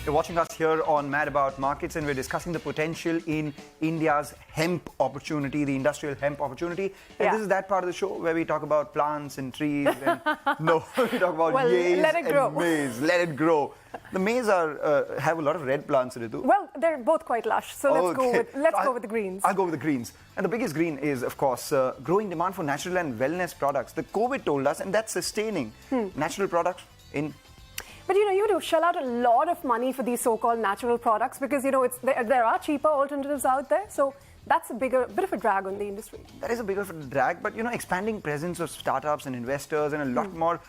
You're watching us here on Mad About Markets, and we're discussing the potential in India's hemp opportunity, the industrial hemp opportunity. And this is that part of the show where we talk about plants and trees. And no, we talk about maize and maize. Let it grow. The maize have a lot of red plants, Ritu. Well, they're both quite lush, so let's go with the greens. I'll go with the greens. And the biggest green is, of course, growing demand for natural and wellness products. The COVID told us, and that's sustaining natural products in. But you have to shell out a lot of money for these so-called natural products because there are cheaper alternatives out there. So that's a bit of a drag on the industry. That is a bit of a drag, but expanding presence of startups and investors and a lot more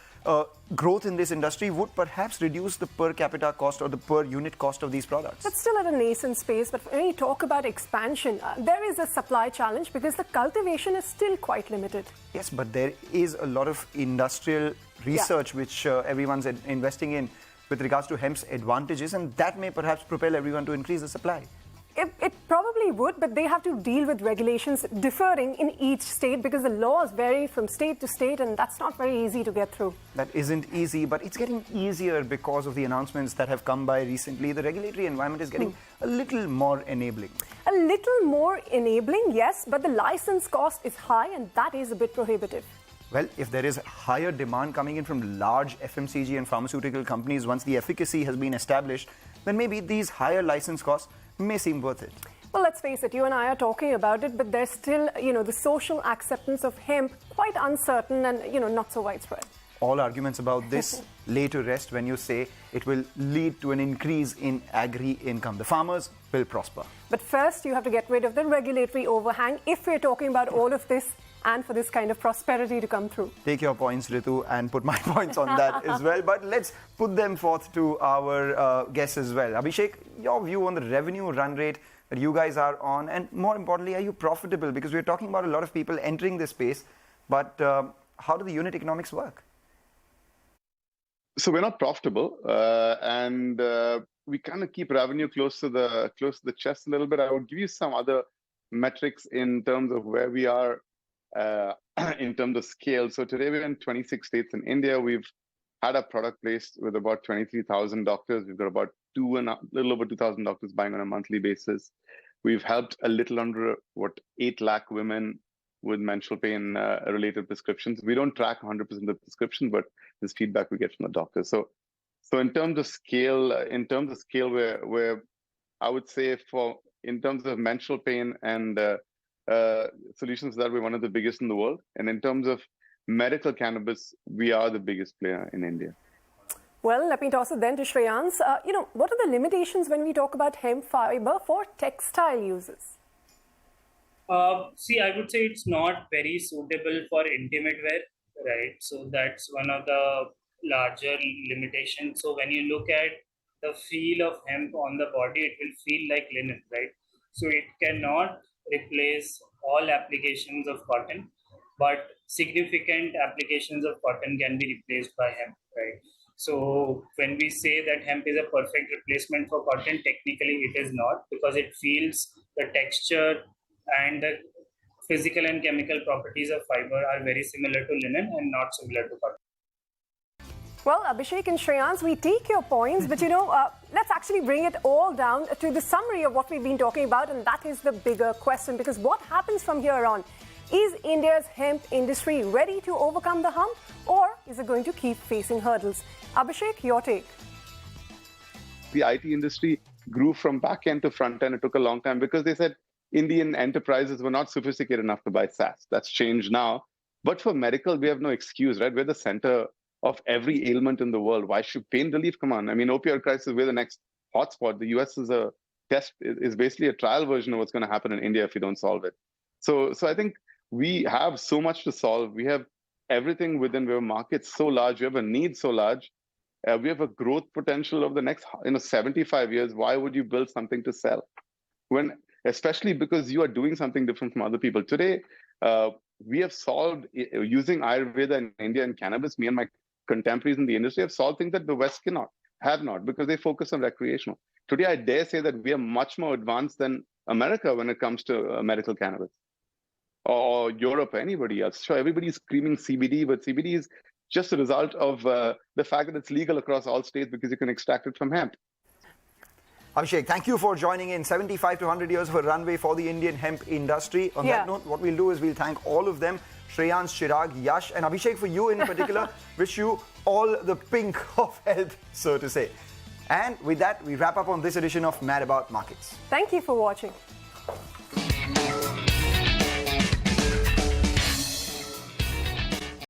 growth in this industry would perhaps reduce the per capita cost or the per unit cost of these products. That's still at a nascent space, but when you talk about expansion, there is a supply challenge because the cultivation is still quite limited. Yes, but there is a lot of industrial research which everyone's investing in with regards to hemp's advantages, and that may perhaps propel everyone to increase the supply. It probably would, but they have to deal with regulations differing in each state because the laws vary from state to state, and that's not very easy to get through. That isn't easy, but it's getting easier because of the announcements that have come by recently. The regulatory environment is getting a little more enabling. A little more enabling, yes, but the license cost is high, and that is a bit prohibitive. Well, if there is higher demand coming in from large FMCG and pharmaceutical companies once the efficacy has been established, then maybe these higher license costs may seem worth it. Well, let's face it, you and I are talking about it, but there's still, the social acceptance of hemp quite uncertain and, not so widespread. All arguments about this lay to rest when you say it will lead to an increase in agri-income. The farmers will prosper. But first, you have to get rid of the regulatory overhang if we're talking about all of this and for this kind of prosperity to come through. Take your points, Ritu, and put my points on that as well. But let's put them forth to our guests as well. Abhishek, your view on the revenue run rate that you guys are on, and more importantly, are you profitable? Because we're talking about a lot of people entering this space, but how do the unit economics work? So we're not profitable, and we kind of keep revenue close to the chest a little bit. I would give you some other metrics in terms of where we are in terms of scale. So today we're in 26 states in India. We've had a product placed with about 23,000 doctors. We've got about a little over 2,000 doctors buying on a monthly basis. We've helped a little under 8 lakh women with menstrual pain related prescriptions. We don't track 100% of the prescription, but this feedback we get from the doctors. So in terms of scale, where I would say in terms of menstrual pain and solutions, that we're one of the biggest in the world. And in terms of medical cannabis, we are the biggest player in India. Well, let me toss it then to Shreyans. What are the limitations when we talk about hemp fiber for textile uses? I would say it's not very suitable for intimate wear, right? So that's one of the larger limitations. So when you look at the feel of hemp on the body, it will feel like linen, right? So it cannot replace all applications of cotton, but significant applications of cotton can be replaced by hemp, right? So when we say that hemp is a perfect replacement for cotton, technically it is not, because it feels the texture and the physical and chemical properties of fiber are very similar to linen and not similar to cotton. Well, Abhishek and Shreyans, we take your points, but let's actually bring it all down to the summary of what we've been talking about, and that is the bigger question, because what happens from here on? Is India's hemp industry ready to overcome the hump, or is it going to keep facing hurdles? Abhishek, your take. The IT industry grew from back end to front end. It took a long time because they said Indian enterprises were not sophisticated enough to buy SaaS. That's changed now. But for medical, we have no excuse, right? We're the center of every ailment in the world. Why should pain relief come on? I mean, opioid crisis, we're the next hotspot. The US is basically a trial version of what's going to happen in India if we don't solve it. So I think we have so much to solve. We have everything within. We have markets so large. We have a need so large. We have a growth potential of the next 75 years. Why would you build something to sell? Especially because you are doing something different from other people. Today, we have solved, using Ayurveda in India and cannabis, me and my contemporaries in the industry have solved things that the West have not, because they focus on recreational. Today, I dare say that we are much more advanced than America when it comes to medical cannabis, or Europe, or anybody else. Sure, everybody's screaming CBD, but CBD is just a result of the fact that it's legal across all states because you can extract it from hemp. Abhishek, thank you for joining in. 75 to 100 years of a runway for the Indian hemp industry. On Yeah. that note, what we'll do is we'll thank all of them. Shreyans, Chirag, Yash, and Abhishek, for you in particular, wish you all the pink of health, so to say. And with that, we wrap up on this edition of Mad About Markets. Thank you for watching.